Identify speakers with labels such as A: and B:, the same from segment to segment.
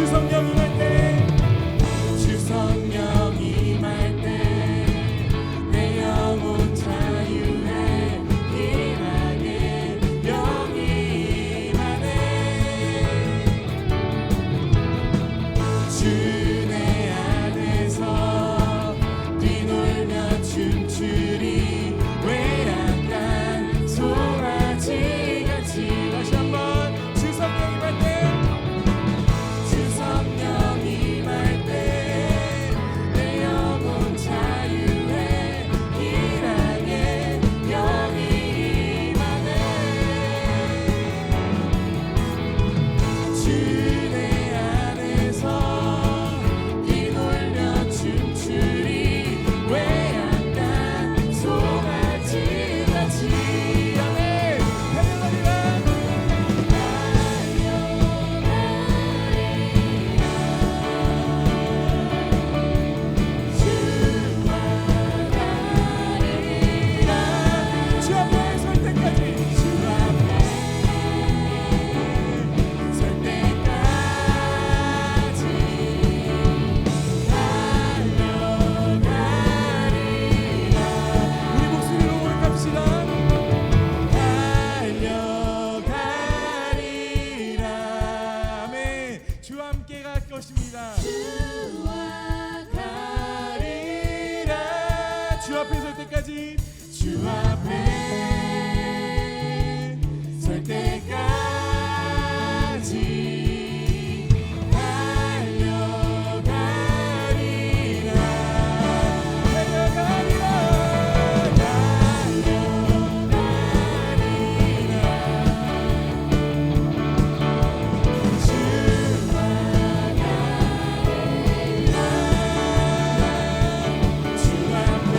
A: 성령 임할 때 주 성령 임할 때 내 영혼 자유해 희망의 영이 임하네 주 내 안에서 뛰놀며 춤추리 외양간 송아지같이 다시 한번 주 성령 임할 때 주 성령 임할 때 내 영혼 자유해 희락의 영이 임하네 주 내 안에서 뛰놀며 춤추리 외양간 송아지같이 아멘 달려가리라 주 앞에 설 때까지 주 앞에 설 때까지 달려가리라 우리 목소리로 고백합시다 달려가리라 아멘 주와 함께 갈 것입니다 주와 가리라 주 앞에 설 때까지 주 앞에 설 때까지 달려가리라 달려가리라 달려가리라 주 앞에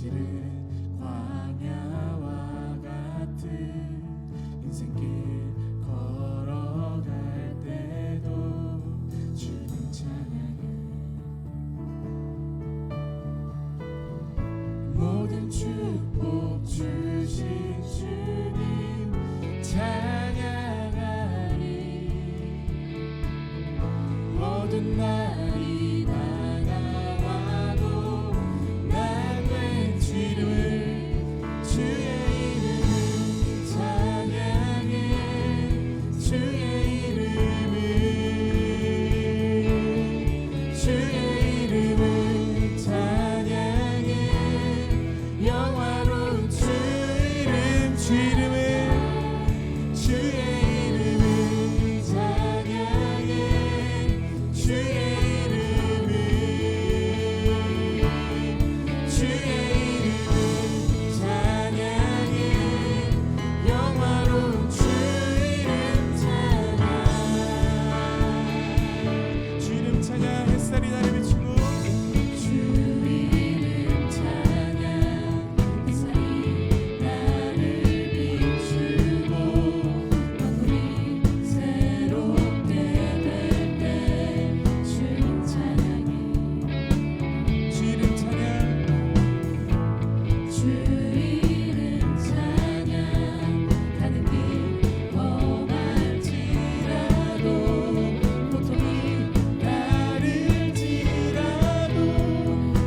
A: 시른 광야와 같은 인생길 걸어갈 때도 주님 찬양해. 모든 축복 주신 주님 찬양하리. 모든 날이 다가와도 난 외치를 주의 이름을 찬양해. 주의 이름을 찬양해. 영화로운 주 이름 주의 이름을 찬양해. 주의 이름을 찬양해. 영화로운 주 이름 찬양. 주 이름 찬양. 햇살이 나를 비추고 주 이름 찬양. 햇살이 나를 비추고 만물이 새롭게 될 때 주님 찬양해. 주 이름 찬양. 주 이름 찬양. 가는 길 험할지라도 고통이 따를지라도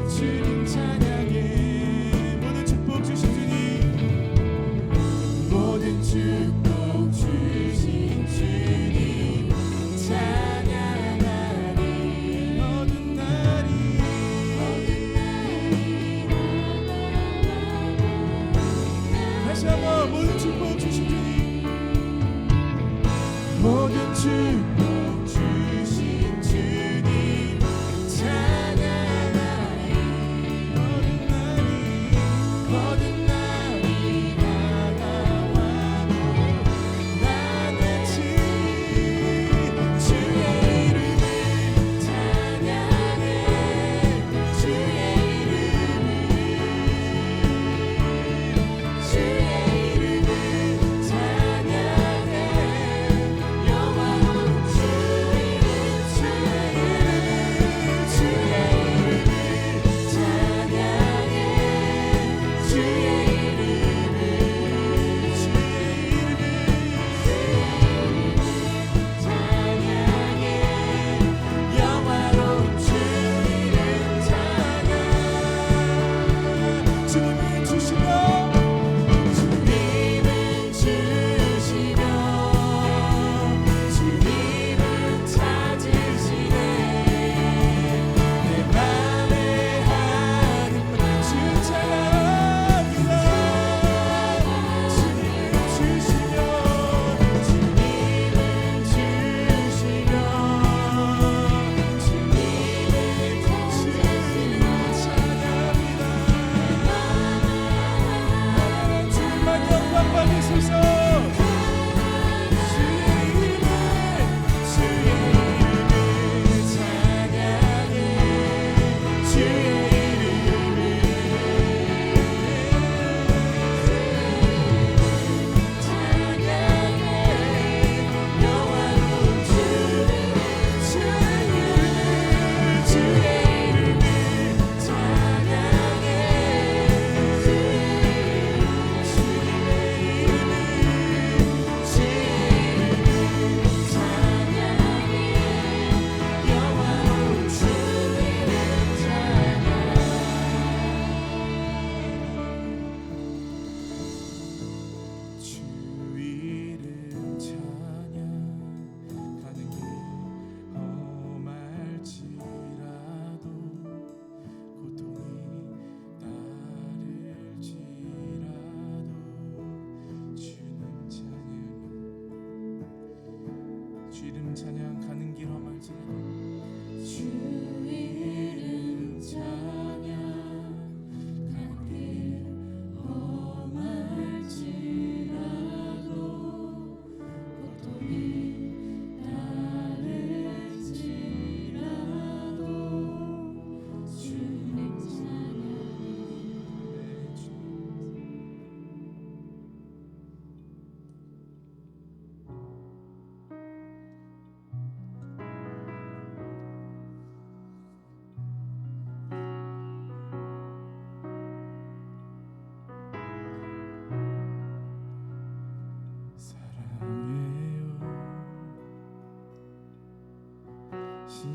A: 주님 찬양해. 모든 축복 주신 주님, 모든 축복 주신 주님 찬양하리. 모든 날이 다시 한번 모든 축복 주신 주님, 모든 축복 주신 주님 찬양하리. 모든 날이 다가와도 난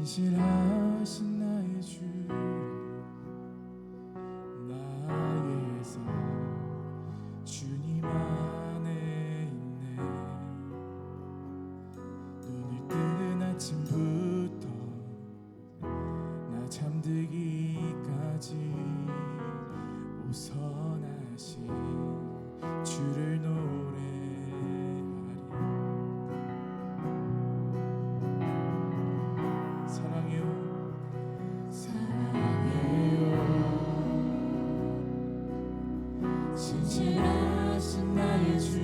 A: 신실하신 나의 주 나의 상 주님 안에 있네. 눈을 뜨는 아침부터 나 잠들기까지 오선하신 주를 노래하리. 사랑해요 신실하신 나의 주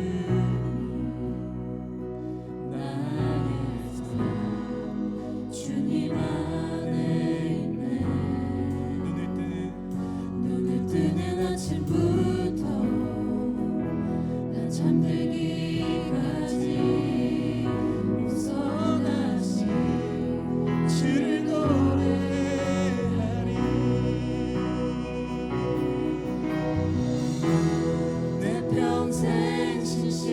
A: 나의 상 주님 안에 있네. 눈을 뜨는 아침부터 나 잠들기까지 우선하신 주를 노래하리. 내 평생 신실하신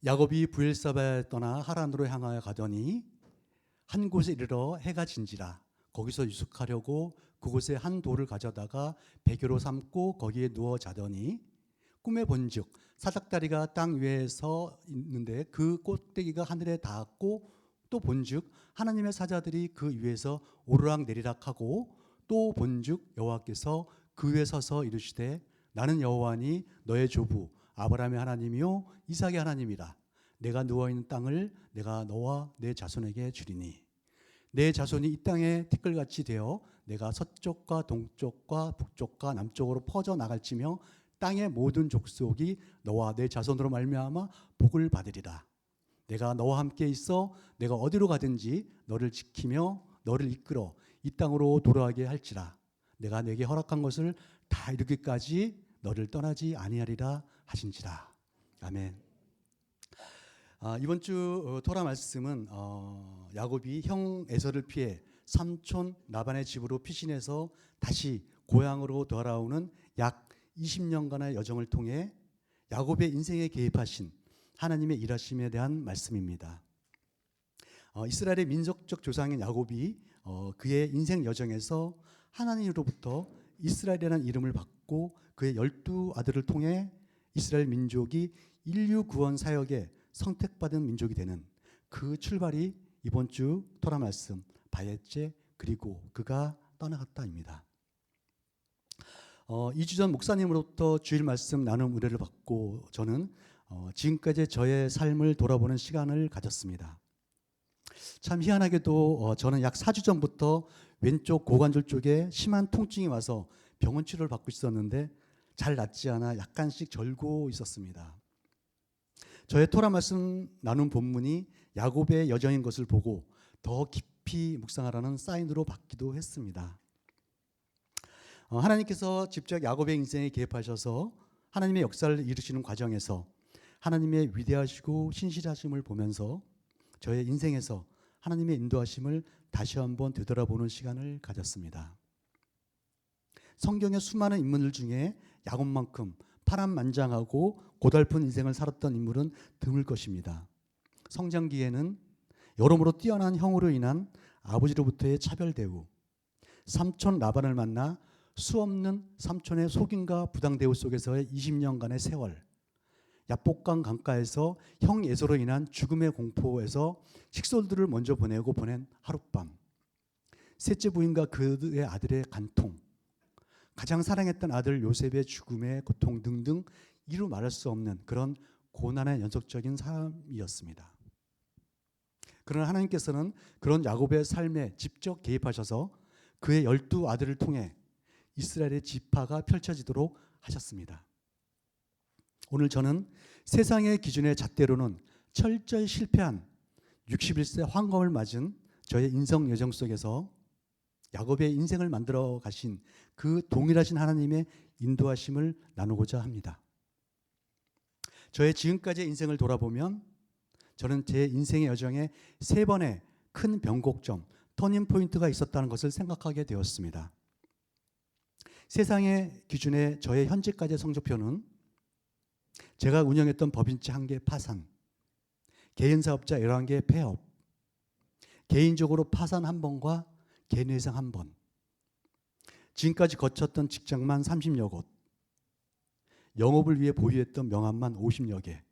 B: 야곱이 브엘사바에 떠나 하란으로 향하여 가더니 한 곳에 이르러 해가 진지라. 거기서 유숙하려고 그곳에 한 돌을 가져다가 베개로 삼고 거기에 누워 자더니 꿈에 본즉 사닥다리가 땅 위에 서 있는데 그 꼭대기가 하늘에 닿았고, 또 본즉 하나님의 사자들이 그 위에서 오르락 내리락 하고, 또 본즉 여호와께서 그 위에 서서 이르시되 나는 여호와니 너의 조부 아브라함의 하나님이요 이삭의 하나님이라. 내가 누워있는 땅을 내가 너와 내 자손에게 주리니 내 자손이 이 땅에 티끌같이 되어 내가 서쪽과 동쪽과 북쪽과 남쪽으로 퍼져 나갈지며 땅의 모든 족속이 너와 내 자손으로 말미암아 복을 받으리라. 내가 너와 함께 있어 내가 어디로 가든지 너를 지키며 너를 이끌어 이 땅으로 돌아가게 할지라. 내가 내게 허락한 것을 다 이루기까지 너를 떠나지 아니하리라 하신지라. 아멘. 이번 주 토라 말씀은 야곱이 형 에서를 피해 삼촌 라반의 집으로 피신해서 다시 고향으로 돌아오는 약 20년간의 여정을 통해 야곱의 인생에 개입하신 하나님의 일하심에 대한 말씀입니다. 이스라엘의 민족적 조상인 야곱이 그의 인생 여정에서 하나님으로부터 이스라엘이라는 이름을 받고 그의 12아들을 통해 이스라엘 민족이 인류 구원 사역에 선택받은 민족이 되는 그 출발이 이번 주 토라 말씀 바예제 그리고 그가 떠나갔다입니다. 2주 전 목사님으로부터 주일 말씀 나눔 의뢰를 받고 저는 지금까지 저의 삶을 돌아보는 시간을 가졌습니다. 참 희한하게도 저는 약 4주 전부터 왼쪽 고관절 쪽에 심한 통증이 와서 병원 치료를 받고 있었는데 잘 낫지 않아 약간씩 절고 있었습니다. 저의 토라 말씀 나눈 본문이 야곱의 여정인 것을 보고 더 깊이 묵상하라는 사인으로 받기도 했습니다. 하나님께서 직접 야곱의 인생에 개입하셔서 하나님의 역사를 이루시는 과정에서 하나님의 위대하시고 신실하심을 보면서 저의 인생에서 하나님의 인도하심을 다시 한번 되돌아보는 시간을 가졌습니다. 성경의 수많은 인물들 중에 야곱만큼 파란만장하고 고달픈 인생을 살았던 인물은 드물 것입니다. 성장기에는 여러모로 뛰어난 형으로 인한 아버지로부터의 차별 대우, 삼촌 라반을 만나 수없는 삼촌의 속임과 부당 대우 속에서의 20년간의 세월, 야복강 강가에서 형 에서로 인한 죽음의 공포에서 식솔들을 먼저 보내고 보낸 하룻밤, 셋째 부인과 그의 아들의 간통, 가장 사랑했던 아들 요셉의 죽음의 고통 등등 이루 말할 수 없는 그런 고난의 연속적인 삶이었습니다. 그러나 하나님께서는 그런 야곱의 삶에 직접 개입하셔서 그의 12아들을 통해 이스라엘의 지파가 펼쳐지도록 하셨습니다. 오늘 저는 세상의 기준의 잣대로는 철저히 실패한 61세 황검을 맞은 저의 인생 여정 속에서 야곱의 인생을 만들어 가신 그 동일하신 하나님의 인도하심을 나누고자 합니다. 저의 지금까지의 인생을 돌아보면 저는 제 인생의 여정에 3번의 큰 변곡점, 터닝포인트가 있었다는 것을 생각하게 되었습니다. 세상의 기준의 저의 현재까지의 성적표는 제가 운영했던 법인체 1개 파산, 개인사업자 11개 폐업, 개인적으로 파산 1번과 개인회생 1번, 지금까지 거쳤던 직장만 30여 곳, 영업을 위해 보유했던 명함만 50여 개,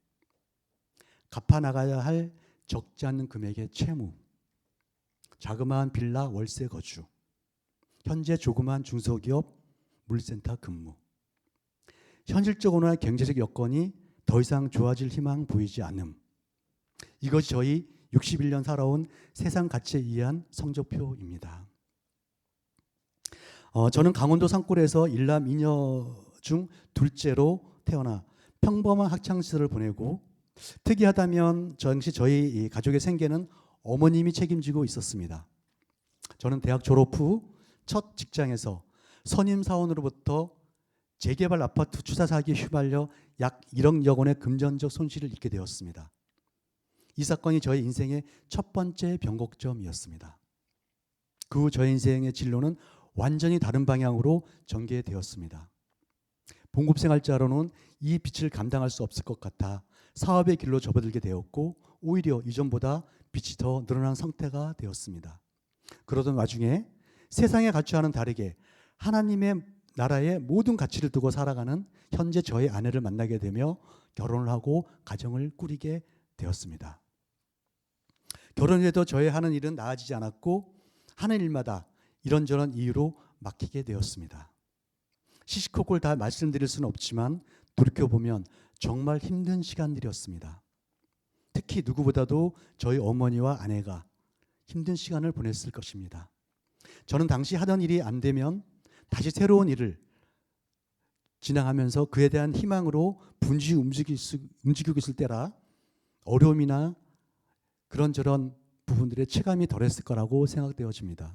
B: 갚아나가야 할 적지 않는 금액의 채무, 자그마한 빌라 월세 거주, 현재 조그마한 중소기업 물센터 근무, 현실적으로나 경제적 여건이 더 이상 좋아질 희망 보이지 않음. 이것이 저희 61년 살아온 세상 가치에 의한 성적표입니다. 저는 강원도 산골에서 일남 이녀 중 둘째로 태어나 평범한 학창시절을 보내고 특이하다면 당시 저희 가족의 생계는 어머님이 책임지고 있었습니다. 저는 대학 졸업 후 첫 직장에서 선임사원으로부터 재개발 아파트 추사 사기에 휘말려 약 1억여 원의 금전적 손실을 입게 되었습니다. 이 사건이 저의 인생의 첫 번째 변곡점이었습니다. 그 후 저의 인생의 진로는 완전히 다른 방향으로 전개되었습니다. 봉급생활자로는 이 빚을 감당할 수 없을 것 같아 사업의 길로 접어들게 되었고 오히려 이전보다 빚이 더 늘어난 상태가 되었습니다. 그러던 와중에 세상의 가치와는 다르게 하나님의 나라의 모든 가치를 두고 살아가는 현재 저의 아내를 만나게 되며 결혼을 하고 가정을 꾸리게 되었습니다. 결혼해도 저의 하는 일은 나아지지 않았고 하는 일마다 이런저런 이유로 막히게 되었습니다. 시시콜콜 다 말씀드릴 수는 없지만 돌이켜보면 정말 힘든 시간들이었습니다. 특히 누구보다도 저희 어머니와 아내가 힘든 시간을 보냈을 것입니다. 저는 당시 하던 일이 안 되면 다시 새로운 일을 진행하면서 그에 대한 희망으로 분주히 움직이고 있을 때라 어려움이나 그런저런 부분들의 체감이 덜했을 거라고 생각되어집니다.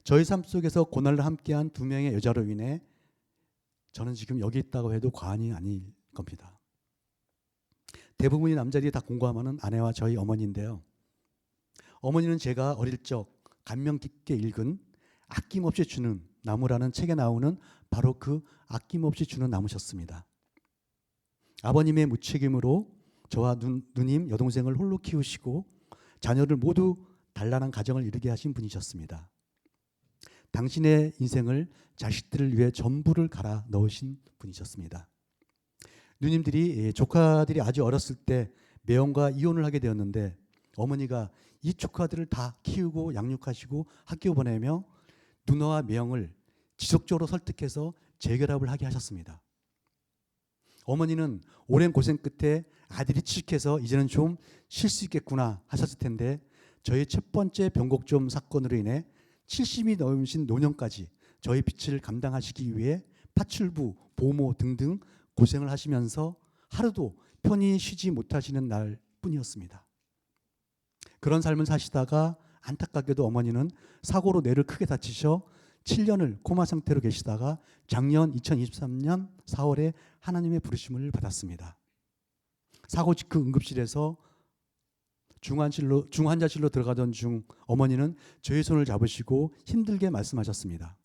B: 저희 삶 속에서 고난을 함께한 두 명의 여자로 인해 저는 지금 여기 있다고 해도 과언이 아닐 겁니다. 대부분의 남자들이 다 공감하는 아내와 저희 어머니인데요. 어머니는 제가 어릴 적 감명 깊게 읽은 아낌없이 주는 나무라는 책에 나오는 바로 그 아낌없이 주는 나무셨습니다. 아버님의 무책임으로 저와 누님 여동생을 홀로 키우시고 자녀를 모두 단란한 가정을 이루게 하신 분이셨습니다. 당신의 인생을 자식들을 위해 전부를 갈아 넣으신 분이셨습니다. 누님들이 조카들이 아주 어렸을 때 매형과 이혼을 하게 되었는데 어머니가 이 조카들을 다 키우고 양육하시고 학교 보내며 누나와 매형을 지속적으로 설득해서 재결합을 하게 하셨습니다. 어머니는 오랜 고생 끝에 아들이 취직해서 이제는 좀 쉴 수 있겠구나 하셨을 텐데 저희 첫 번째 변곡점 사건으로 인해 70이 넘으신 노년까지 저희 빚을 감당하시기 위해 파출부, 보모 등등 고생을 하시면서 하루도 편히 쉬지 못하시는 날 뿐이었습니다. 그런 삶을 사시다가 안타깝게도 어머니는 사고로 뇌를 크게 다치셔 7년을 코마 상태로 계시다가 작년 2023년 4월에 하나님의 부르심을 받았습니다. 사고 직후 응급실에서 중환자실로 들어가던 중 어머니는 저의 손을 잡으시고 힘들게 말씀하셨습니다.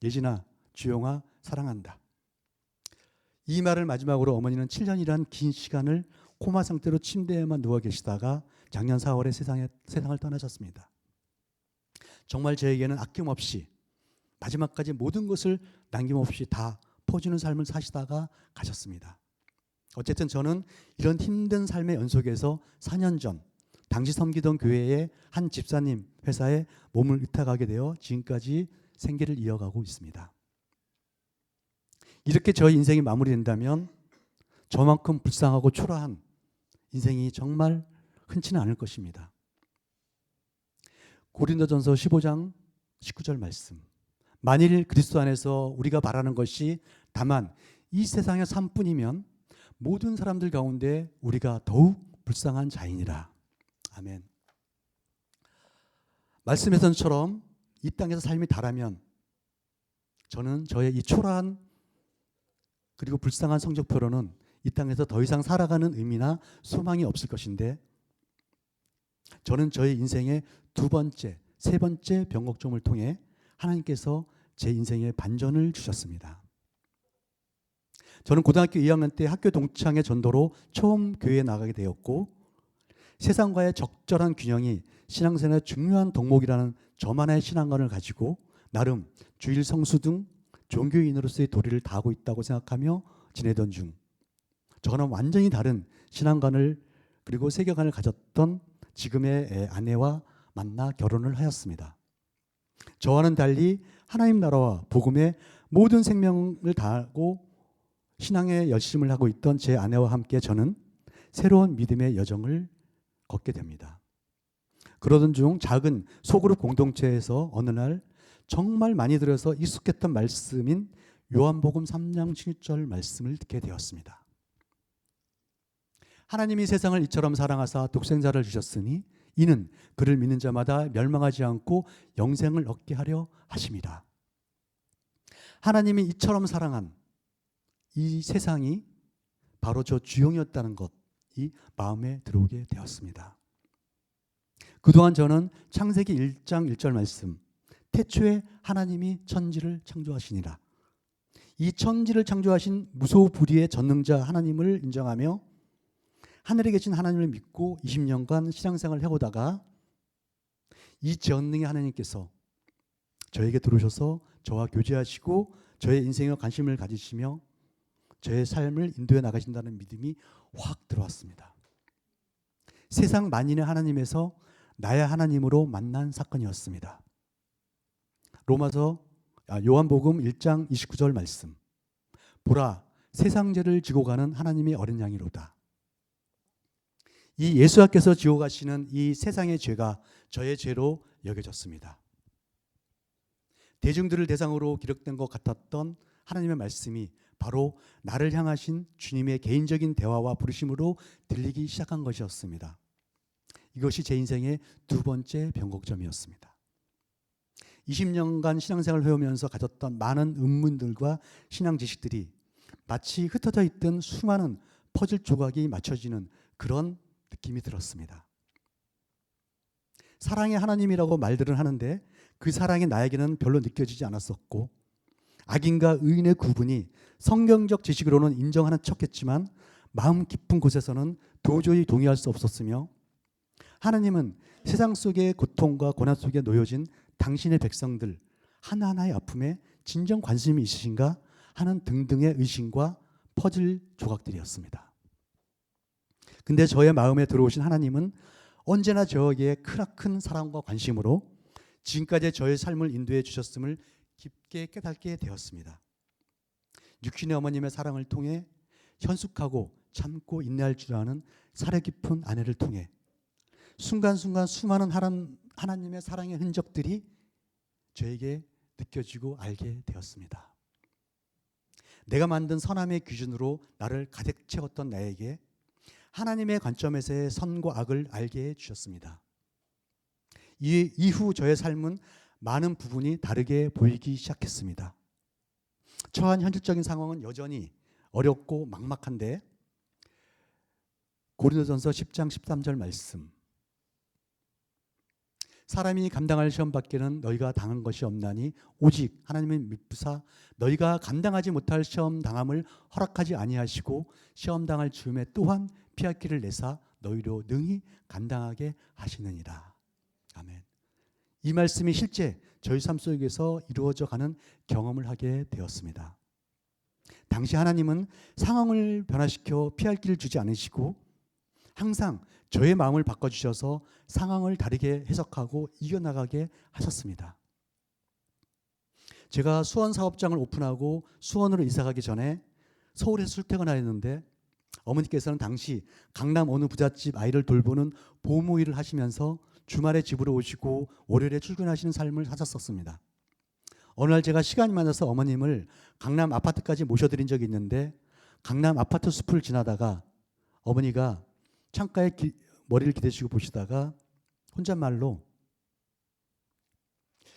B: 예진아, 주영아 사랑한다. 이 말을 마지막으로 어머니는 7년이란 긴 시간을 코마 상태로 침대에만 누워 계시다가 작년 4월에 세상을 떠나셨습니다. 정말 저에게는 아낌없이 마지막까지 모든 것을 남김없이 다 퍼주는 삶을 사시다가 가셨습니다. 어쨌든 저는 이런 힘든 삶의 연속에서 4년 전 당시 섬기던 교회의 한 집사님 회사에 몸을 의탁하게 되어 지금까지 생계를 이어가고 있습니다. 이렇게 저의 인생이 마무리된다면 저만큼 불쌍하고 초라한 인생이 정말 흔치는 않을 것입니다. 고린도전서 15장 19절 말씀. 만일 그리스도 안에서 우리가 바라는 것이 다만 이 세상의 삶뿐이면 모든 사람들 가운데 우리가 더욱 불쌍한 자이니라. 아멘. 말씀에서처럼 이 땅에서 삶이 다라면 저는 저의 이 초라한 그리고 불쌍한 성적표로는 이 땅에서 더 이상 살아가는 의미나 소망이 없을 것인데 저는 저의 인생의 두 번째, 세 번째 변곡점을 통해 하나님께서 제 인생에 반전을 주셨습니다. 저는 고등학교 2학년 때 학교 동창회 전도로 처음 교회에 나가게 되었고 세상과의 적절한 균형이 신앙생활의 중요한 덕목이라는 저만의 신앙관을 가지고 나름 주일 성수 등 종교인으로서의 도리를 다하고 있다고 생각하며 지내던 중 저는 완전히 다른 신앙관을 그리고 세계관을 가졌던 지금의 아내와 만나 결혼을 하였습니다. 저와는 달리 하나님 나라와 복음에 모든 생명을 다하고 신앙에 열심을 하고 있던 제 아내와 함께 저는 새로운 믿음의 여정을 걷게 됩니다. 그러던 중 작은 소그룹 공동체에서 어느 날 정말 많이 들어서 익숙했던 말씀인 요한복음 3장 7절 말씀을 듣게 되었습니다. 하나님이 세상을 이처럼 사랑하사 독생자를 주셨으니 이는 그를 믿는 자마다 멸망하지 않고 영생을 얻게 하려 하심이라. 하나님이 이처럼 사랑한 이 세상이 바로 저 주영이었다는 것이 마음에 들어오게 되었습니다. 그동안 저는 창세기 1장 1절 말씀 태초에 하나님이 천지를 창조하시니라 이 천지를 창조하신 무소불위의 전능자 하나님을 인정하며 하늘에 계신 하나님을 믿고 20년간 신앙생활을 해오다가 이 전능의 하나님께서 저에게 들어오셔서 저와 교제하시고 저의 인생에 관심을 가지시며 저의 삶을 인도해 나가신다는 믿음이 확 들어왔습니다. 세상 만인의 하나님에서 나의 하나님으로 만난 사건이었습니다. 요한복음 1장 29절 말씀. 보라, 세상 죄를 지고 가는 하나님의 어린 양이로다. 이 예수께서 지고 가시는 이 세상의 죄가 저의 죄로 여겨졌습니다. 대중들을 대상으로 기록된 것 같았던 하나님의 말씀이 바로 나를 향하신 주님의 개인적인 대화와 부르심으로 들리기 시작한 것이었습니다. 이것이 제 인생의 두 번째 변곡점이었습니다. 20년간 신앙생활을 해오면서 가졌던 많은 의문들과 신앙 지식들이 마치 흩어져 있던 수많은 퍼즐 조각이 맞춰지는 그런 느낌이 들었습니다. 사랑의 하나님이라고 말들은 하는데 그 사랑이 나에게는 별로 느껴지지 않았었고, 악인과 의인의 구분이 성경적 지식으로는 인정하는 척했지만 마음 깊은 곳에서는 도저히 동의할 수 없었으며, 하나님은 세상 속의 고통과 고난 속에 놓여진 당신의 백성들 하나하나의 아픔에 진정 관심이 있으신가 하는 등등의 의심과 퍼즐 조각들이었습니다. 근데 저의 마음에 들어오신 하나님은 언제나 저에게 크나큰 사랑과 관심으로 지금까지 저의 삶을 인도해 주셨음을 깊게 깨닫게 되었습니다. 육신의 어머님의 사랑을 통해 현숙하고 참고 인내할 줄 아는 사려 깊은 아내를 통해 순간순간 수많은 하나님의 사랑의 흔적들이 저에게 느껴지고 알게 되었습니다. 내가 만든 선함의 기준으로 나를 가득 채웠던 나에게 하나님의 관점에서의 선과 악을 알게 해주셨습니다. 이후 저의 삶은 많은 부분이 다르게 보이기 시작했습니다. 처한 현실적인 상황은 여전히 어렵고 막막한데 고린도전서 10장 13절 말씀, 사람이 감당할 시험 밖에는 너희가 당한 것이 없나니 오직 하나님의 미쁘사 너희가 감당하지 못할 시험 당함을 허락하지 아니하시고 시험 당할 즈음에 또한 피할 길을 내사 너희로 능히 감당하게 하시느니라. 아멘. 이 말씀이 실제 저희 삶 속에서 이루어져 가는 경험을 하게 되었습니다. 당시 하나님은 상황을 변화시켜 피할 길을 주지 않으시고 항상 저의 마음을 바꿔주셔서 상황을 다르게 해석하고 이겨나가게 하셨습니다. 제가 수원 사업장을 오픈하고 수원으로 이사가기 전에 서울에서 출퇴근하였는데 어머니께서는 당시 강남 어느 부잣집 아이를 돌보는 보모 일을 하시면서 주말에 집으로 오시고 월요일에 출근하시는 삶을 사셨었습니다. 어느 날 제가 시간이 많아서 어머님을 강남 아파트까지 모셔드린 적이 있는데 강남 아파트 숲을 지나다가 어머니가 창가에 머리를 기대시고 보시다가 혼잣말로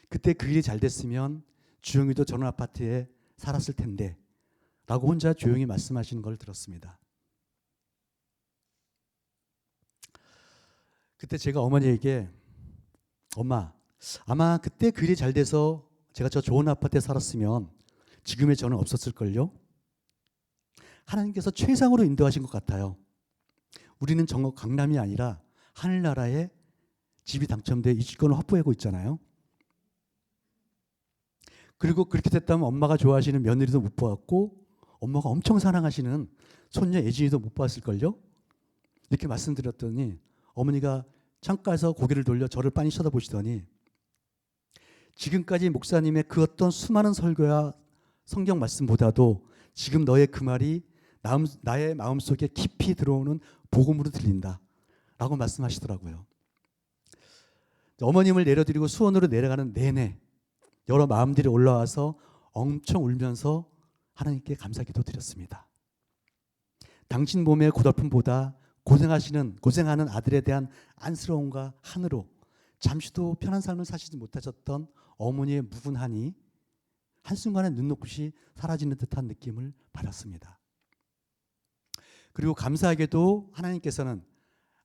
B: 그때 그 일이 잘 됐으면 주영이도 저런 아파트에 살았을 텐데 라고 혼자 조용히 말씀하시는 걸 들었습니다. 그때 제가 어머니에게 엄마, 아마 그때 그 일이 잘 돼서 제가 저 좋은 아파트에 살았으면 지금의 저는 없었을걸요? 하나님께서 최상으로 인도하신 것 같아요. 우리는 정말 강남이 아니라 하늘나라에 집이 당첨돼 이주권을 확보하고 있잖아요. 그리고 그렇게 됐다면 엄마가 좋아하시는 며느리도 못 보았고 엄마가 엄청 사랑하시는 손녀 예진이도 못 봤을걸요? 이렇게 말씀드렸더니 어머니가 창가에서 고개를 돌려 저를 빤히 쳐다보시더니 지금까지 목사님의 그 어떤 수많은 설교와 성경 말씀보다도 지금 너의 그 말이 나의 마음속에 깊이 들어오는 복음으로 들린다 라고 말씀하시더라고요. 어머님을 내려드리고 수원으로 내려가는 내내 여러 마음들이 올라와서 엄청 울면서 하나님께 감사기도 드렸습니다. 당신 몸의 고달픔보다 고생하는 아들에 대한 안쓰러움과 한으로 잠시도 편한 삶을 사시지 못하셨던 어머니의 묵은한이 한순간에 눈높이 사라지는 듯한 느낌을 받았습니다. 그리고 감사하게도 하나님께서는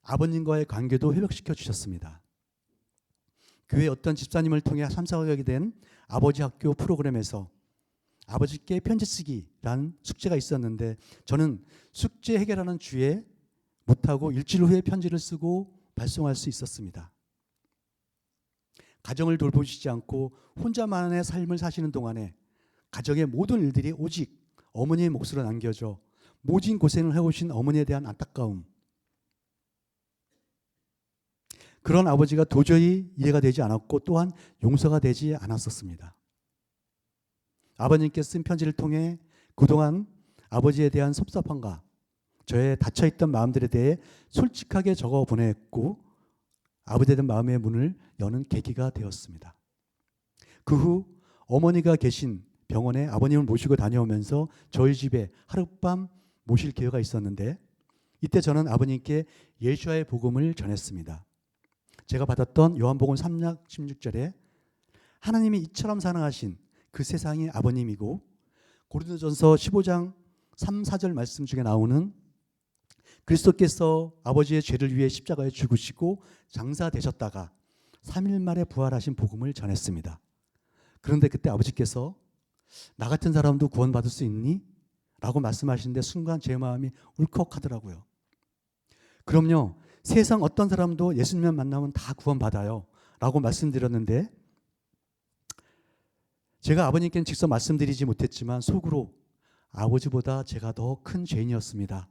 B: 아버님과의 관계도 회복시켜 주셨습니다. 교회 어떤 집사님을 통해 참석하게 된 아버지 학교 프로그램에서 아버지께 편지 쓰기라는 숙제가 있었는데 저는 숙제 해결하는 주에 못하고 일주일 후에 편지를 쓰고 발송할 수 있었습니다. 가정을 돌보시지 않고 혼자만의 삶을 사시는 동안에 가정의 모든 일들이 오직 어머니의 몫으로 남겨져 모진 고생을 해오신 어머니에 대한 안타까움, 그런 아버지가 도저히 이해가 되지 않았고 또한 용서가 되지 않았었습니다. 아버님께 쓴 편지를 통해 그동안 아버지에 대한 섭섭함과 저의 닫혀있던 마음들에 대해 솔직하게 적어 보냈고 아버지에 대한 마음의 문을 여는 계기가 되었습니다. 그 후 어머니가 계신 병원에 아버님을 모시고 다녀오면서 저희 집에 하룻밤 모실 기회가 있었는데 이때 저는 아버님께 예수와의 복음을 전했습니다. 제가 받았던 요한복음 3장 16절에 하나님이 이처럼 사랑하신 그 세상의 아버님이고 고린도전서 15장 3, 4절 말씀 중에 나오는 그리스도께서 아버지의 죄를 위해 십자가에 죽으시고 장사되셨다가 3일 만에 부활하신 복음을 전했습니다. 그런데 그때 아버지께서 나 같은 사람도 구원받을 수 있니? 라고 말씀하시는데 순간 제 마음이 울컥하더라고요. 그럼요, 세상 어떤 사람도 예수님만 만나면 다 구원받아요 라고 말씀드렸는데 제가 아버님께는 직접 말씀드리지 못했지만 속으로 아버지보다 제가 더 큰 죄인이었습니다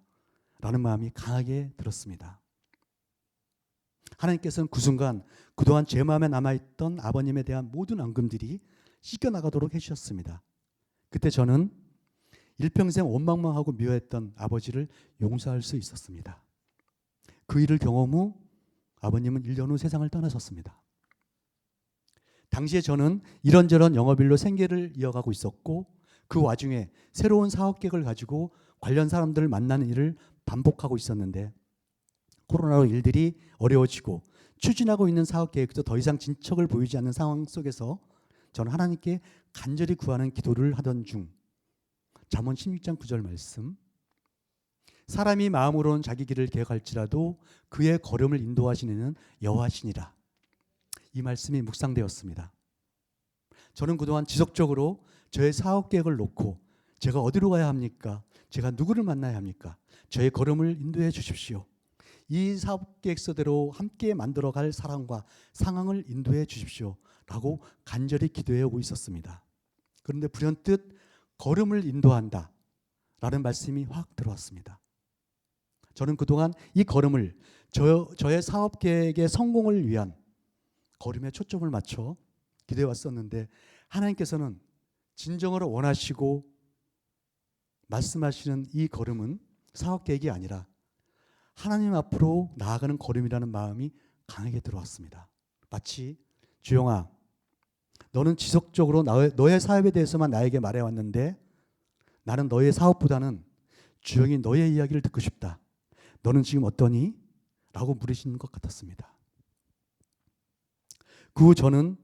B: 라는 마음이 강하게 들었습니다. 하나님께서는 그 순간 그동안 제 마음에 남아있던 아버님에 대한 모든 앙금들이 씻겨나가도록 해주셨습니다. 그때 저는 일평생 원망망하고 미워했던 아버지를 용서할 수 있었습니다. 그 일을 경험 후 아버님은 1년 후 세상을 떠나셨습니다. 당시에 저는 이런저런 영업일로 생계를 이어가고 있었고 그 와중에 새로운 사업 계획을 가지고 관련 사람들을 만나는 일을 반복하고 있었는데 코로나로 일들이 어려워지고 추진하고 있는 사업 계획도 더 이상 진척을 보이지 않는 상황 속에서 저는 하나님께 간절히 구하는 기도를 하던 중 잠언 16장 9절 말씀, 사람이 마음으로는 자기 길을 계획할지라도 그의 걸음을 인도하시는 이는 여호와시니라. 이 말씀이 묵상되었습니다. 저는 그동안 지속적으로 저의 사업 계획을 놓고 제가 어디로 가야 합니까? 제가 누구를 만나야 합니까? 저의 걸음을 인도해 주십시오. 이 사업 계획서대로 함께 만들어갈 사람과 상황을 인도해 주십시오 라고 간절히 기도해 오고 있었습니다. 그런데 불현듯 걸음을 인도한다 라는 말씀이 확 들어왔습니다. 저는 그동안 이 걸음을 저의 사업 계획의 성공을 위한 걸음에 초점을 맞춰 기도해 왔었는데 하나님께서는 진정으로 원하시고 말씀하시는 이 걸음은 사업 계획이 아니라 하나님 앞으로 나아가는 걸음이라는 마음이 강하게 들어왔습니다. 마치 주영아, 너는 지속적으로 너의 사업에 대해서만 나에게 말해왔는데 나는 너의 사업보다는 주영이 너의 이야기를 듣고 싶다. 너는 지금 어떠니? 라고 물으시는 것 같았습니다. 그 후 저는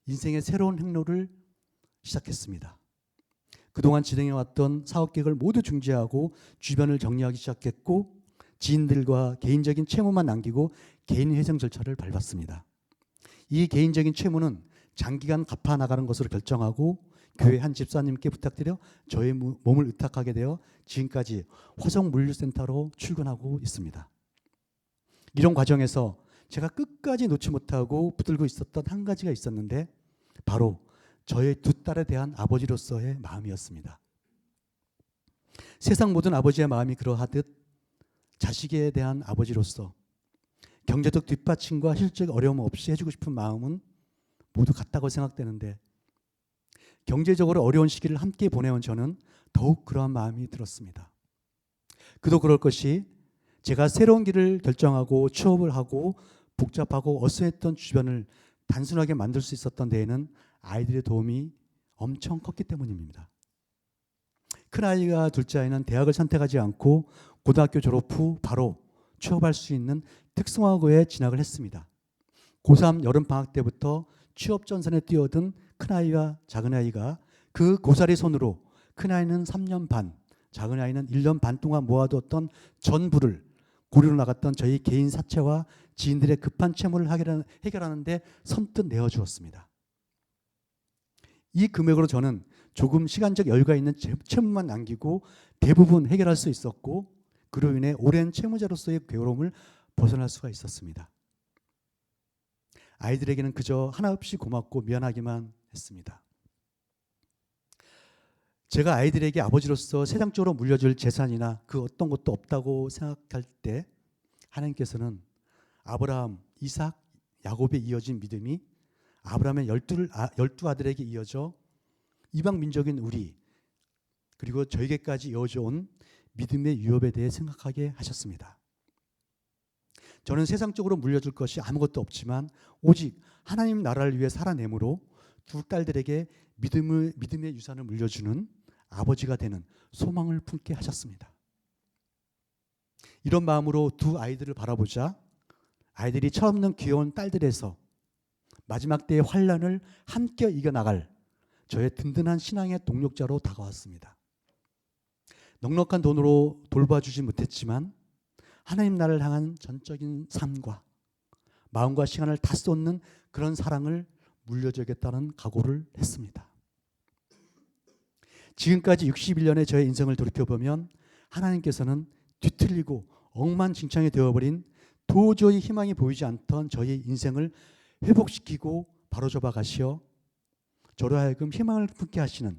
B: 인생의 새로운 행로를 시작했습니다. 그동안 진행해왔던 사업 계획을 모두 중지하고 주변을 정리하기 시작했고 지인들과 개인적인 채무만 남기고 개인 회생 절차를 밟았습니다. 이 개인적인 채무는 장기간 갚아나가는 것으로 결정하고 교회 한 집사님께 부탁드려 저의 몸을 의탁하게 되어 지금까지 화성물류센터로 출근하고 있습니다. 이런 과정에서 제가 끝까지 놓지 못하고 붙들고 있었던 한 가지가 있었는데 바로 저의 두 딸에 대한 아버지로서의 마음이었습니다. 세상 모든 아버지의 마음이 그러하듯 자식에 대한 아버지로서 경제적 뒷받침과 실적 어려움 없이 해주고 싶은 마음은 모두 같다고 생각되는데 경제적으로 어려운 시기를 함께 보내온 저는 더욱 그러한 마음이 들었습니다. 그도 그럴 것이 제가 새로운 길을 결정하고 취업을 하고 복잡하고 어수선했던 주변을 단순하게 만들 수 있었던 데에는 아이들의 도움이 엄청 컸기 때문입니다. 큰아이가 둘째 아이는 대학을 선택하지 않고 고등학교 졸업 후 바로 취업할 수 있는 특성화고에 진학을 했습니다. 고3 여름방학 때부터 취업 전선에 뛰어든 큰아이와 작은아이가 그 고사리 손으로 큰아이는 3년 반, 작은아이는 1년 반 동안 모아두었던 전부를 고리로 나갔던 저희 개인 사채와 지인들의 급한 채무를 해결하는 데 선뜻 내어주었습니다. 이 금액으로 저는 조금 시간적 여유가 있는 채무만 남기고 대부분 해결할 수 있었고, 그로 인해 오랜 채무자로서의 괴로움을 벗어날 수가 있었습니다. 아이들에게는 그저 하나없이 고맙고 미안하기만 했습니다. 제가 아이들에게 아버지로서 세상적으로 물려줄 재산이나 그 어떤 것도 없다고 생각할 때 하나님께서는 아브라함, 이삭, 야곱에 이어진 믿음이 아브라함의 12 아들에게 이어져 이방 민족인 우리, 그리고 저에게까지 이어져 온 믿음의 유업에 대해 생각하게 하셨습니다. 저는 세상적으로 물려줄 것이 아무것도 없지만 오직 하나님 나라를 위해 살아내므로 두 딸들에게 믿음의 유산을 물려주는 아버지가 되는 소망을 품게 하셨습니다. 이런 마음으로 두 아이들을 바라보자 아이들이 철없는 귀여운 딸들에서 마지막 때의 환난을 함께 이겨나갈 저의 든든한 신앙의 동력자로 다가왔습니다. 넉넉한 돈으로 돌봐주지 못했지만 하나님 나라를 향한 전적인 삶과 마음과 시간을 다 쏟는 그런 사랑을 물려주겠다는 각오를 했습니다. 지금까지 61년의 저의 인생을 돌이켜보면 하나님께서는 뒤틀리고 엉망진창이 되어버린 도저히 희망이 보이지 않던 저의 인생을 회복시키고 바로잡아 가시어 저로 하여금 희망을 품게 하시는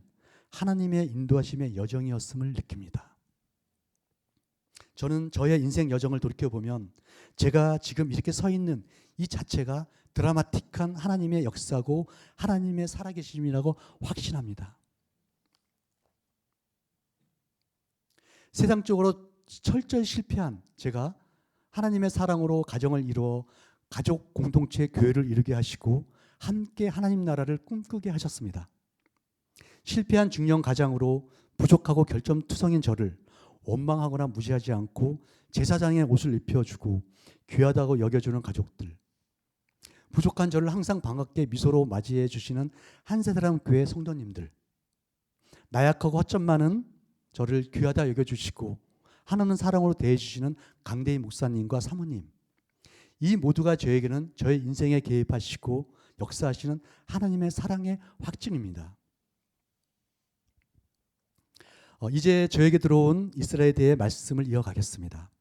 B: 하나님의 인도하심의 여정이었음을 느낍니다. 저는 저의 인생 여정을 돌이켜보면 제가 지금 이렇게 서 있는 이 자체가 드라마틱한 하나님의 역사고 하나님의 살아계심이라고 확신합니다. 세상적으로 철저히 실패한 제가 하나님의 사랑으로 가정을 이루어 가족 공동체 교회를 이루게 하시고 함께 하나님 나라를 꿈꾸게 하셨습니다. 실패한 중년 가장으로 부족하고 결점투성인 저를 원망하거나 무시하지 않고 제사장의 옷을 입혀주고 귀하다고 여겨주는 가족들, 부족한 저를 항상 반갑게 미소로 맞이해 주시는 한세사람 교회 성도님들, 나약하고 허점 많은 저를 귀하다 여겨주시고 하나님 사랑으로 대해주시는 강대희 목사님과 사모님, 이 모두가 저에게는 저의 인생에 개입하시고 역사하시는 하나님의 사랑의 확증입니다. 이제 저에게 들어온 이스라엘에 대해 말씀을 이어가겠습니다.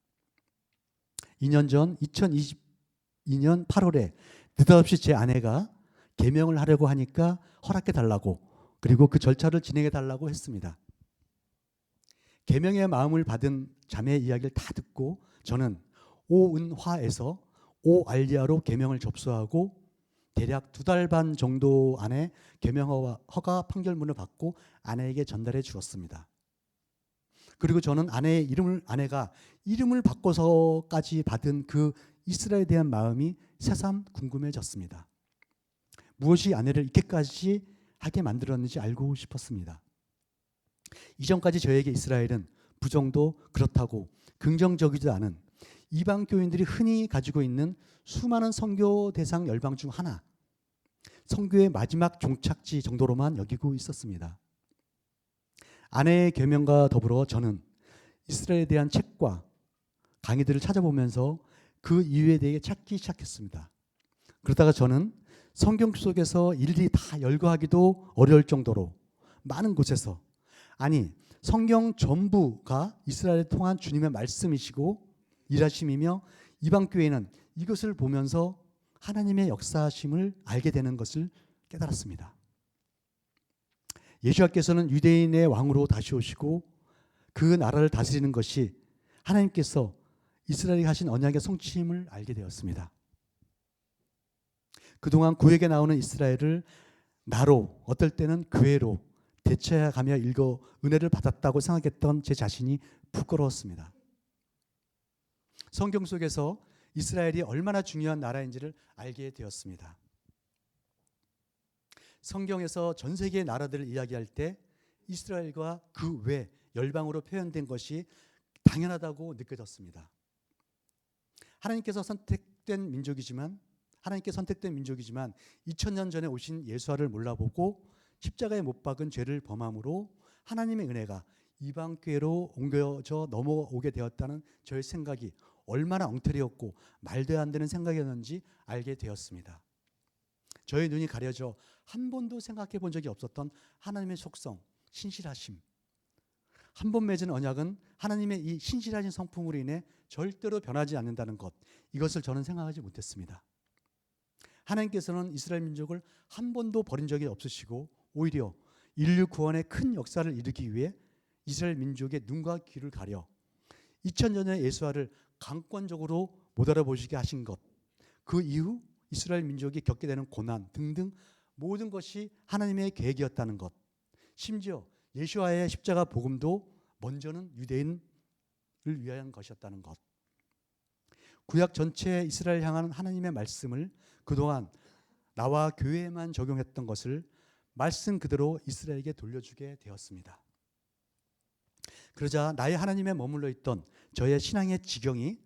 B: 2년 전 2022년 8월에 느닷없이 제 아내가 계명을 하려고 하니까 허락해 달라고, 그리고 그 절차를 진행해 달라고 했습니다. 계명의 마음을 받은 자매의 이야기를 다 듣고 저는 오은화에서 오알리아로 계명을 접수하고 대략 2달 반 정도 안에 계명 허가 판결문을 받고 아내에게 전달해 주었습니다. 그리고 저는 아내가 이름을 바꿔서까지 받은 그 이스라엘에 대한 마음이 새삼 궁금해졌습니다. 무엇이 아내를 이렇게까지 하게 만들었는지 알고 싶었습니다. 이전까지 저에게 이스라엘은 부정도 그렇다고 긍정적이지 않은 이방 교인들이 흔히 가지고 있는 수많은 선교 대상 열방 중 하나, 선교의 마지막 종착지 정도로만 여기고 있었습니다. 아내의 계명과 더불어 저는 이스라엘에 대한 책과 강의들을 찾아보면서 그 이유에 대해 찾기 시작했습니다. 그러다가 저는 성경 속에서 일일이 다 열거하기도 어려울 정도로 많은 곳에서, 아니 성경 전부가 이스라엘에 통한 주님의 말씀이시고 일하심이며 이방교회는 이것을 보면서 하나님의 역사하심을 알게 되는 것을 깨달았습니다. 예수님께서는 유대인의 왕으로 다시 오시고 그 나라를 다스리는 것이 하나님께서 이스라엘에게 하신 언약의 성취임을 알게 되었습니다. 그동안 구약에 나오는 이스라엘을 나로, 어떨 때는 교회로 대체해가며 읽어 은혜를 받았다고 생각했던 제 자신이 부끄러웠습니다. 성경 속에서 이스라엘이 얼마나 중요한 나라인지를 알게 되었습니다. 성경에서 전 세계의 나라들을 이야기할 때 이스라엘과 그 외 열방으로 표현된 것이 당연하다고 느껴졌습니다. 하나님께서 선택된 민족이지만 2000년 전에 오신 예수와를 몰라보고 십자가에 못 박은 죄를 범함으로 하나님의 은혜가 이방 교회로 옮겨져 넘어오게 되었다는 저의 생각이 얼마나 엉터리였고 말도 안 되는 생각이었는지 알게 되었습니다. 저의 눈이 가려져 한 번도 생각해 본 적이 없었던 하나님의 속성, 신실하심. 한 번 맺은 언약은 하나님의 이 신실하신 성품으로 인해 절대로 변하지 않는다는 것, 이것을 저는 생각하지 못했습니다. 하나님께서는 이스라엘 민족을 한 번도 버린 적이 없으시고 오히려 인류 구원의 큰 역사를 이루기 위해 이스라엘 민족의 눈과 귀를 가려 2000년 전의 예수와를 강권적으로 못 알아보시게 하신 것, 그 이후 이스라엘 민족이 겪게 되는 고난 등등 모든 것이 하나님의 계획이었다는 것, 심지어 예수와의 십자가 복음도 먼저는 유대인을 위한 것이었다는 것, 구약 전체 이스라엘 향한 하나님의 말씀을 그동안 나와 교회에만 적용했던 것을 말씀 그대로 이스라엘에게 돌려주게 되었습니다. 그러자 나의 하나님에 머물러 있던 저의 신앙의 지경이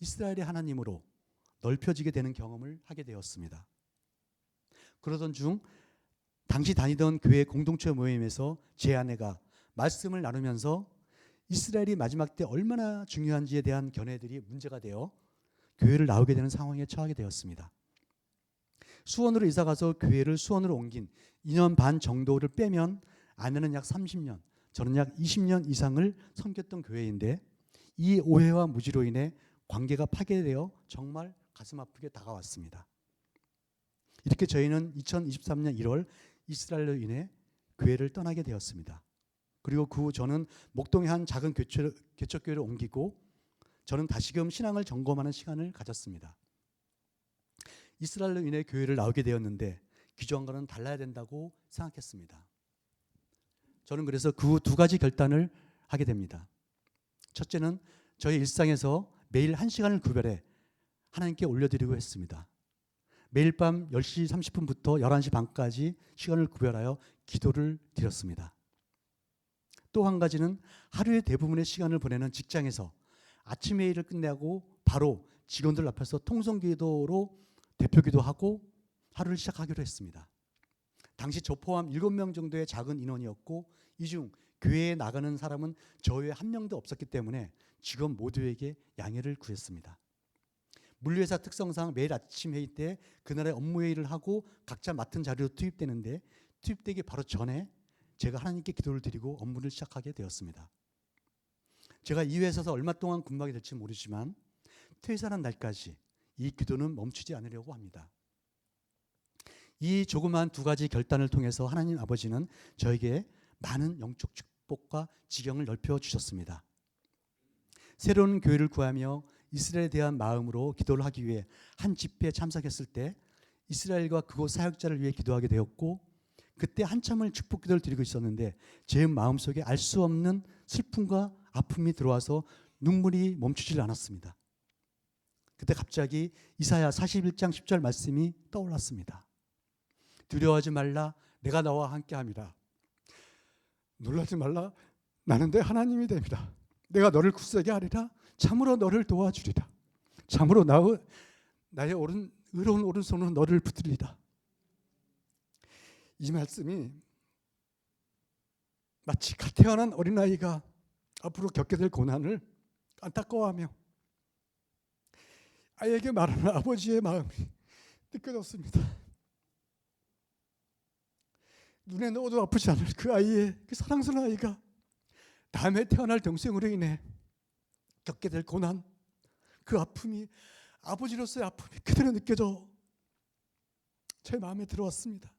B: 이스라엘의 하나님으로 넓혀지게 되는 경험을 하게 되었습니다. 그러던 중 당시 다니던 교회 공동체 모임에서 제 아내가 말씀을 나누면서 이스라엘이 마지막 때 얼마나 중요한지에 대한 견해들이 문제가 되어 교회를 나오게 되는 상황에 처하게 되었습니다. 수원으로 이사가서 교회를 수원으로 옮긴 2년 반 정도를 빼면 아내는 약 30년, 저는 약 20년 이상을 섬겼던 교회인데 이 오해와 무지로 인해 관계가 파괴되어 정말 가슴 아프게 다가왔습니다. 이렇게 저희는 2023년 1월 이스라엘로 인해 교회를 떠나게 되었습니다. 그리고 그 후 저는 목동의 한 작은 개척교회를 옮기고 저는 다시금 신앙을 점검하는 시간을 가졌습니다. 이스라엘로 인해 교회를 나오게 되었는데 기존과는 달라야 된다고 생각했습니다. 저는 그래서 그 후 두 가지 결단을 하게 됩니다. 첫째는 저의 일상에서 매일 1시간을 구별해 하나님께 올려드리고 했습니다. 매일 밤 10시 30분부터 11시 반까지 시간을 구별하여 기도를 드렸습니다. 또 한 가지는 하루의 대부분의 시간을 보내는 직장에서 아침 회의를 끝내고 바로 직원들 앞에서 통성기도로 대표기도하고 하루를 시작하기로 했습니다. 당시 저 포함 7명 정도의 작은 인원이었고 이 중 교회에 나가는 사람은 저 외에 한 명도 없었기 때문에 직원 모두에게 양해를 구했습니다. 물류회사 특성상 매일 아침 회의 때 그날의 업무 회의를 하고 각자 맡은 자리로 투입되는데 투입되기 바로 전에 제가 하나님께 기도를 드리고 업무를 시작하게 되었습니다. 제가 이 회사에서 얼마 동안 근무하게 될지 모르지만 퇴사하는 날까지 이 기도는 멈추지 않으려고 합니다. 이 조그마한 두 가지 결단을 통해서 하나님 아버지는 저에게 많은 영적 축복과 지경을 넓혀 주셨습니다. 새로운 교회를 구하며 이스라엘에 대한 마음으로 기도를 하기 위해 한 집회에 참석했을 때 이스라엘과 그곳 사역자를 위해 기도하게 되었고 그때 한참을 축복 기도를 드리고 있었는데 제 마음속에 알 수 없는 슬픔과 아픔이 들어와서 눈물이 멈추질 않았습니다. 그때 갑자기 이사야 41장 10절 말씀이 떠올랐습니다. 두려워하지 말라 내가 너와 함께함이라. 놀라지 말라 나는 내 하나님이 됩니다. 내가 너를 굳세게 하리라. 참으로 너를 도와주리라. 참으로 나의 의로운 오른손으로 너를 붙들리라. 이 말씀이 마치 갓 태어난 어린아이가 앞으로 겪게 될 고난을 안타까워하며 아이에게 말하는 아버지의 마음이 느껴졌습니다. 눈에 넣어도 아프지 않을 그 아이의 그 사랑스러운 아이가 다음에 태어날 동생으로 인해 겪게 될 고난, 그 아픔이 아버지로서의 아픔이 그대로 느껴져 제 마음에 들어왔습니다.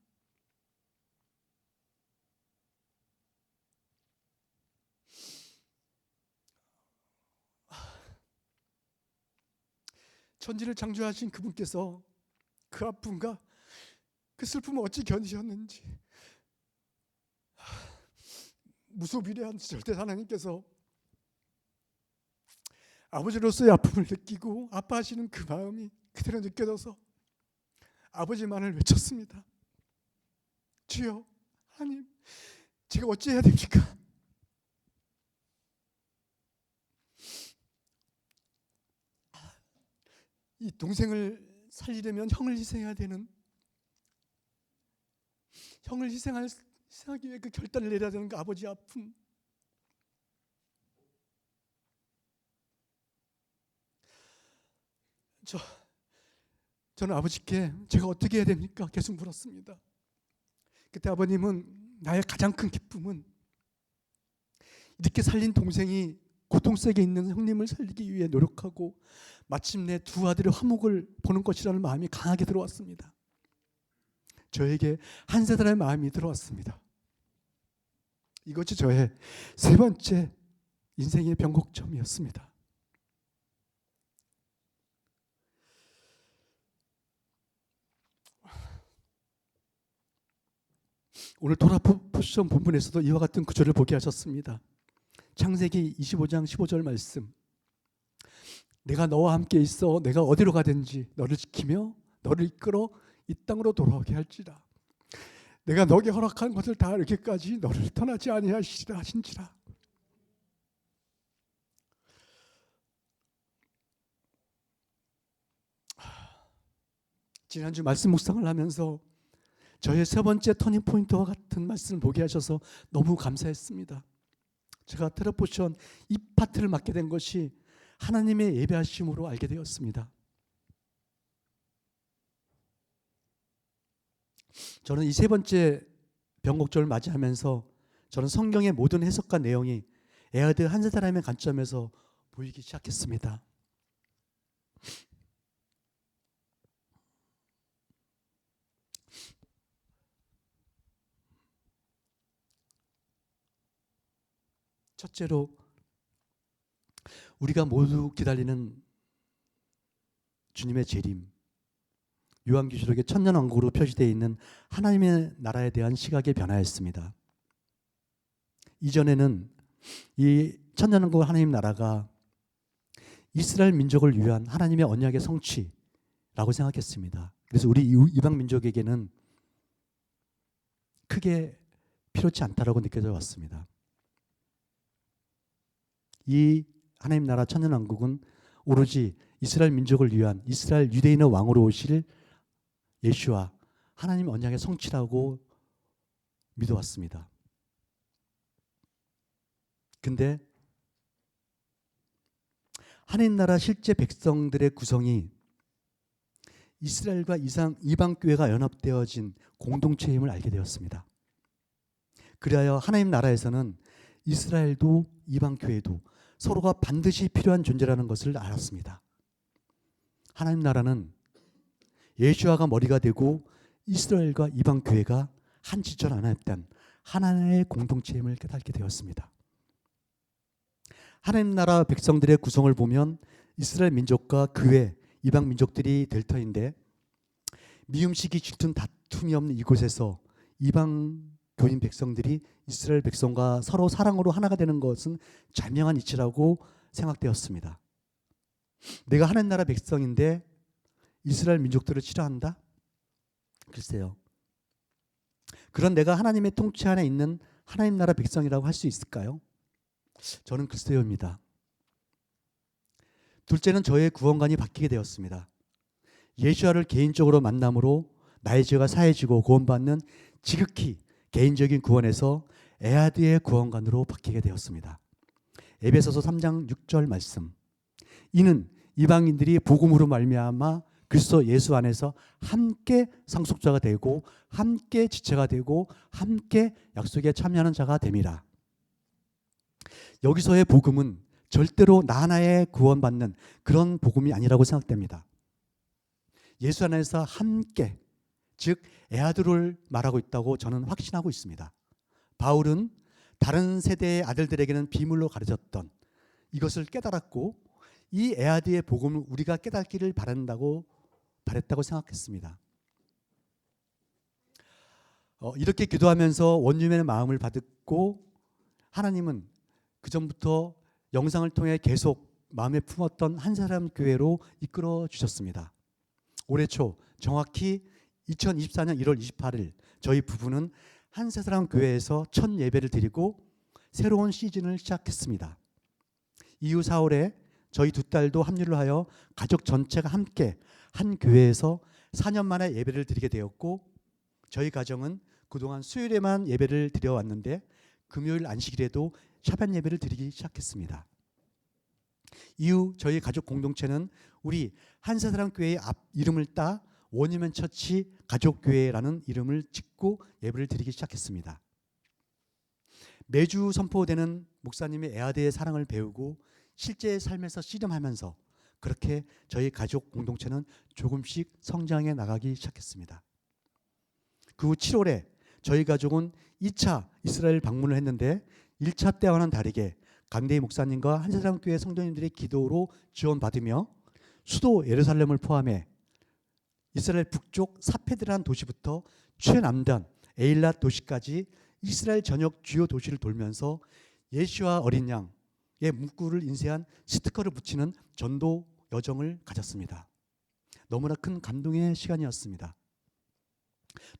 B: 천지를 창조하신 그분께서 그 아픔과 그 슬픔을 어찌 견디셨는지 무소비례한 절대 하나님께서 아버지로서의 아픔을 느끼고 아파하시는 그 마음이 그대로 느껴져서 아버지만을 외쳤습니다. 주여 하나님 제가 어찌해야 됩니까? 이 동생을 살리려면 형을 희생해야 되는, 형을 희생하기 위해 그 결단을 내려야 되는 그 아버지의 아픔, 저는 아버지께 제가 어떻게 해야 됩니까? 계속 물었습니다. 그때 아버님은 나의 가장 큰 기쁨은 이렇게 살린 동생이 고통속에 있는 형님을 살리기 위해 노력하고 마침내 두 아들의 화목을 보는 것이라는 마음이 강하게 들어왔습니다. 저에게 한 세달의 마음이 들어왔습니다. 이것이 저의 세 번째 인생의 변곡점이었습니다. 오늘 토라포션 본문에서도 이와 같은 구절을 보게 하셨습니다. 창세기 25장 15절 말씀. 내가 너와 함께 있어 내가 어디로 가든지 너를 지키며 너를 이끌어 이 땅으로 돌아오게 할지라. 내가 너에게 허락한 것을 다 이렇게까지 너를 떠나지 아니하시리라 하신지라. 지난주 말씀 묵상을 하면서 저의 세 번째 터닝 포인트와 같은 말씀을 보게 하셔서 너무 감사했습니다. 제가 테라포션 이 파트를 맡게 된 것이 하나님의 예배하심으로 알게 되었습니다. 저는 이 세 번째 변곡절을 맞이하면서 저는 성경의 모든 해석과 내용이 에아드 한 사람의 관점에서 보이기 시작했습니다. 첫째로 우리가 모두 기다리는 주님의 재림, 요한계시록의 천년왕국으로 표시되어 있는 하나님의 나라에 대한 시각의 변화였습니다. 이전에는 이 천년왕국 하나님 나라가 이스라엘 민족을 위한 하나님의 언약의 성취라고 생각했습니다. 그래서 우리 이방 민족에게는 크게 필요치 않다라고 느껴져 왔습니다. 이 하나님 나라 천년왕국은 오로지 이스라엘 민족을 위한 이스라엘 유대인의 왕으로 오실 예수와 하나님 언약의 성취라고 믿어왔습니다. 근데 하나님 나라 실제 백성들의 구성이 이스라엘과 이방 교회가 연합되어진 공동체임을 알게 되었습니다. 그리하여 하나님 나라에서는 이스라엘도 이방 교회도 서로가 반드시 필요한 존재라는 것을 알았습니다. 하나님 나라는 예수아가 머리가 되고 이스라엘과 이방 교회가 한 지체로 하나였던 하나님의 공동체임을 깨닫게 되었습니다. 하나님 나라 백성들의 구성을 보면 이스라엘 민족과 그 외 이방 민족들이 될 터인데 미음식이 짙은 다툼이 없는 이곳에서 이방 교인 백성들이 이스라엘 백성과 서로 사랑으로 하나가 되는 것은 자명한 이치라고 생각되었습니다. 내가 하나님 나라 백성인데 이스라엘 민족들을 싫어한다? 글쎄요. 그런 내가 하나님의 통치 안에 있는 하나님 나라 백성이라고 할 수 있을까요? 저는 글쎄요입니다. 둘째는 저의 구원관이 바뀌게 되었습니다. 예수와를 개인적으로 만남으로 나의 죄가 사해지고 구원받는 지극히 개인적인 구원에서 에아드의 구원관으로 바뀌게 되었습니다. 에베소서 3장 6절 말씀. 이는 이방인들이 복음으로 말미암아 그리스도 예수 안에서 함께 상속자가 되고 함께 지체가 되고 함께 약속에 참여하는 자가 됨이라. 여기서의 복음은 절대로 나 하나의 구원받는 그런 복음이 아니라고 생각됩니다. 예수 안에서 함께, 즉 에아드를 말하고 있다고 저는 확신하고 있습니다. 바울은 다른 세대의 아들들에게는 비밀로 가르쳤던 이것을 깨달았고 이 에아드의 복음을 우리가 깨닫기를 바랬다고 생각했습니다. 이렇게 기도하면서 원주민의 마음을 받았고 하나님은 그 전부터 영상을 통해 계속 마음에 품었던 한 사람 교회로 이끌어 주셨습니다. 올해 초 정확히 2024년 1월 28일 저희 부부는 한 사람 교회에서 첫 예배를 드리고 새로운 시즌을 시작했습니다. 이후 4월에 저희 두 딸도 합류를 하여 가족 전체가 함께 한 교회에서 4년 만에 예배를 드리게 되었고 저희 가정은 그동안 수요일에만 예배를 드려왔는데 금요일 안식일에도 샤bat 예배를 드리기 시작했습니다. 이후 저희 가족 공동체는 우리 한사사람 교회의 앞 이름을 따 원유면 처치 가족교회라는 이름을 짓고 예배를 드리기 시작했습니다. 매주 선포되는 목사님의 애아대의 사랑을 배우고 실제 삶에서 씨름하면서 그렇게 저희 가족 공동체는 조금씩 성장해 나가기 시작했습니다. 그 후 7월에 저희 가족은 2차 이스라엘 방문을 했는데 1차 때와는 다르게 강대희 목사님과 한세상교회 성도님들의 기도로 지원받으며 수도 예루살렘을 포함해 이스라엘 북쪽 사페드라는 도시부터 최남단 에일랏 도시까지 이스라엘 전역 주요 도시를 돌면서 예수와 어린 양의 문구를 인쇄한 스티커를 붙이는 전도 여정을 가졌습니다. 너무나 큰 감동의 시간이었습니다.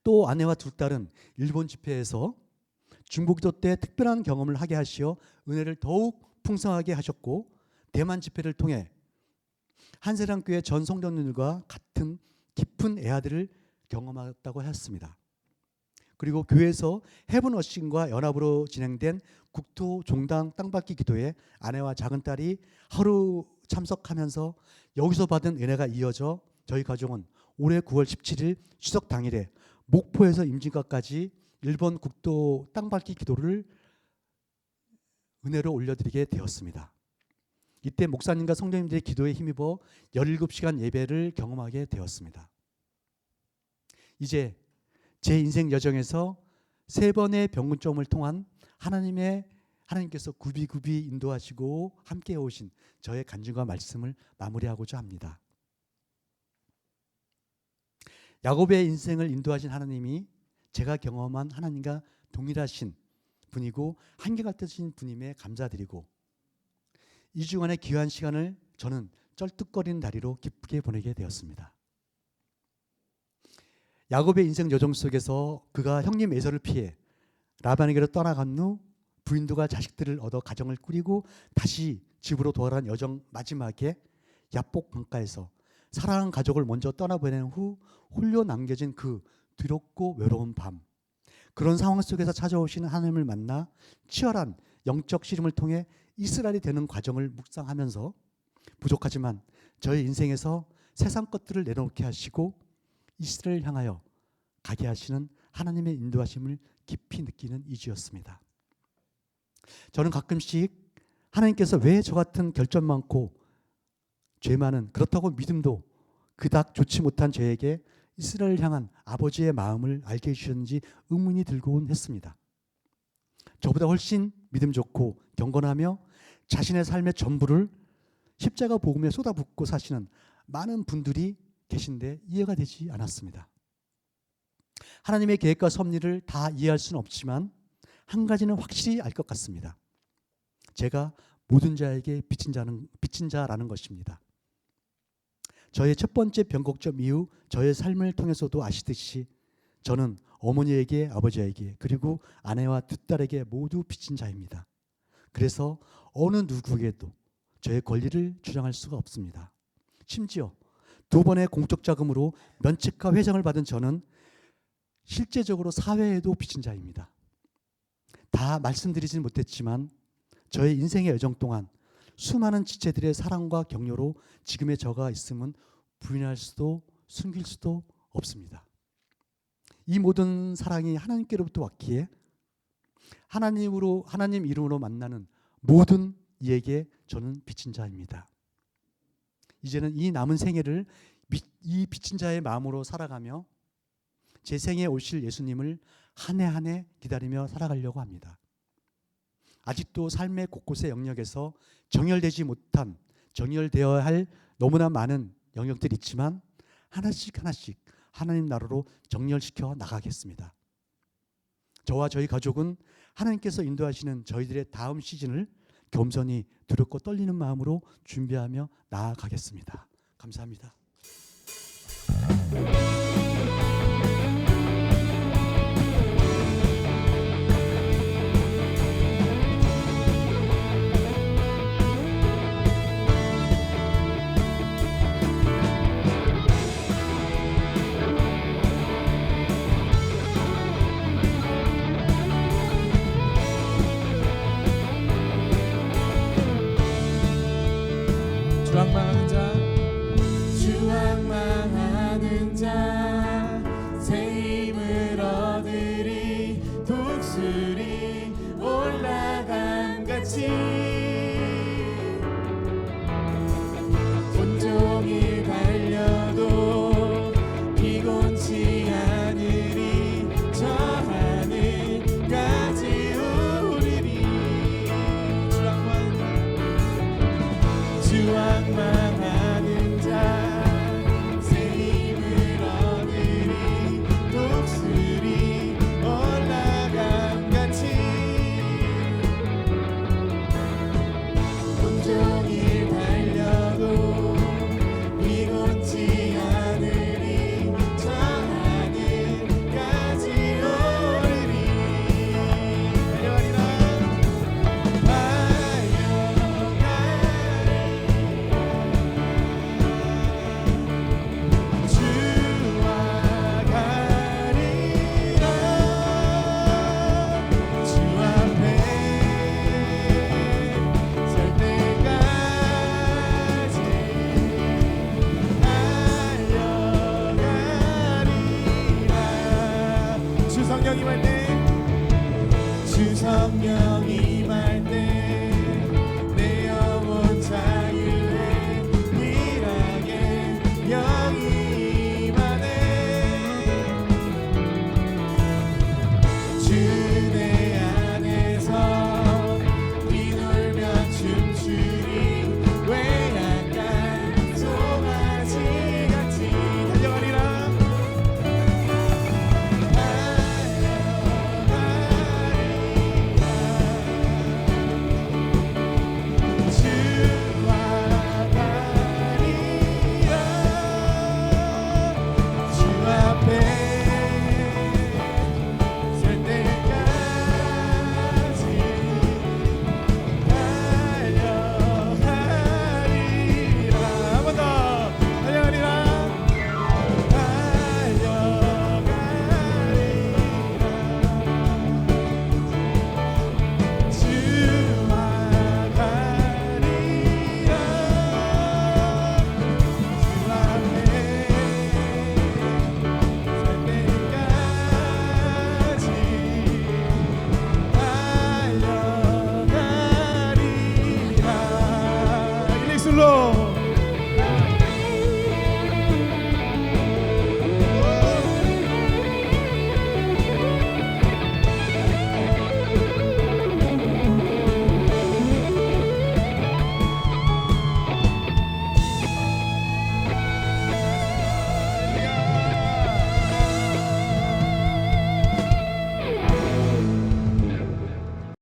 B: 또 아내와 두 딸은 일본 집회에서 중보기도 때 특별한 경험을 하게 하시어 은혜를 더욱 풍성하게 하셨고, 대만 집회를 통해 한세랑교회 전 성도님들과 같은 깊은 애아들을 경험했다고 했습니다. 그리고 교회에서 헤븐 어싱과 연합으로 진행된 국토 종당 땅받기 기도에 아내와 작은 딸이 하루 참석하면서 여기서 받은 은혜가 이어져 저희 가족은 올해 9월 17일 추석 당일에 목포에서 임진각까지 일본 국토 땅받기 기도를 은혜로 올려드리게 되었습니다. 이때 목사님과 성도님들의 기도에 힘입어 17시간 예배를 경험하게 되었습니다. 이제 제 인생 여정에서 3번의 병문점을 통한 하나님께서 굽이굽이 인도하시고 함께 오신 저의 간증과 말씀을 마무리하고자 합니다. 야곱의 인생을 인도하신 하나님이 제가 경험한 하나님과 동일하신 분이고 한결같으신 분임에 감사드리고 2주간의 귀한 시간을 저는 쩔뚝거리는 다리로 기쁘게 보내게 되었습니다. 야곱의 인생 여정 속에서 그가 형님 에서를 피해 라반에게로 떠나간 후 부인들과 자식들을 얻어 가정을 꾸리고 다시 집으로 돌아간 여정 마지막에 야복 강가에서 사랑하는 가족을 먼저 떠나보낸 후 홀로 남겨진 그 두렵고 외로운 밤, 그런 상황 속에서 찾아오시는 하나님을 만나 치열한 영적 씨름을 통해 이스라엘이 되는 과정을 묵상하면서 부족하지만 저의 인생에서 세상 것들을 내려놓게 하시고 이스라엘을 향하여 가게 하시는 하나님의 인도하심을 깊이 느끼는 2주였습니다. 저는 가끔씩 하나님께서 왜 저 같은 결점 많고 죄 많은, 그렇다고 믿음도 그닥 좋지 못한 저에게 이스라엘을 향한 아버지의 마음을 알게 해주셨는지 의문이 들곤 했습니다. 저보다 훨씬 믿음 좋고 경건하며 자신의 삶의 전부를 십자가 복음에 쏟아붓고 사시는 많은 분들이 계신데 이해가 되지 않았습니다. 하나님의 계획과 섭리를 다 이해할 수는 없지만 한 가지는 확실히 알 것 같습니다. 제가 모든 자에게 빚진 자라는 것입니다. 저의 첫 번째 변곡점 이후 저의 삶을 통해서도 아시듯이 저는 어머니에게, 아버지에게, 그리고 아내와 두 딸에게 모두 빚진 자입니다. 그래서 어느 누구에게도 저의 권리를 주장할 수가 없습니다. 심지어 2번의 공적 자금으로 면책과 회장을 받은 저는 실제적으로 사회에도 빚진 자입니다. 다 말씀드리진 못했지만 저의 인생의 여정 동안 수많은 지체들의 사랑과 격려로 지금의 저가 있음은 부인할 수도 숨길 수도 없습니다. 이 모든 사랑이 하나님께로부터 왔기에 하나님 이름으로 만나는 모든 이에게 저는 빚진 자입니다. 이제는 이 남은 생애를 이 빚진 자의 마음으로 살아가며 제 생에 오실 예수님을 한 해 한 해 기다리며 살아가려고 합니다. 아직도 삶의 곳곳의 영역에서 정열되지 못한, 정열되어야 할 너무나 많은 영역들이 있지만 하나씩 하나님 나라로 정열시켜 나가겠습니다. 저와 저희 가족은 하나님께서 인도하시는 저희들의 다음 시즌을 겸손히 두렵고 떨리는 마음으로 준비하며 나아가겠습니다. 감사합니다.